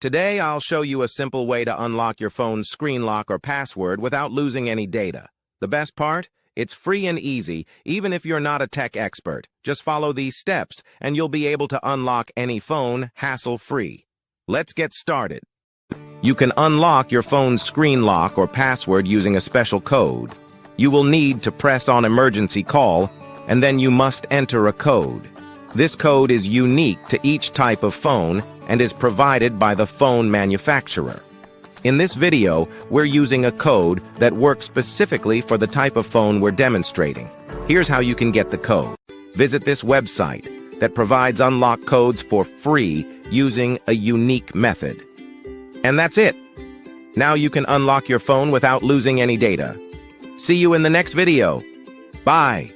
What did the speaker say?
Today, I'll show you a simple way to unlock your phone's screen lock or password without losing any data. The best part? It's free and easy, even if you're not a tech expert. Just follow these steps, and you'll be able to unlock any phone hassle-free. Let's get started. You can unlock your phone's screen lock or password using a special code. You will need to press on emergency call, and then you must enter a code. This code is unique to each type of phone and is provided by the phone manufacturer. In this video, we're using a code that works specifically for the type of phone we're demonstrating. Here's how you can get the code. Visit this website that provides unlock codes for free using a unique method. And that's it. Now you can unlock your phone without losing any data. See you in the next video. Bye.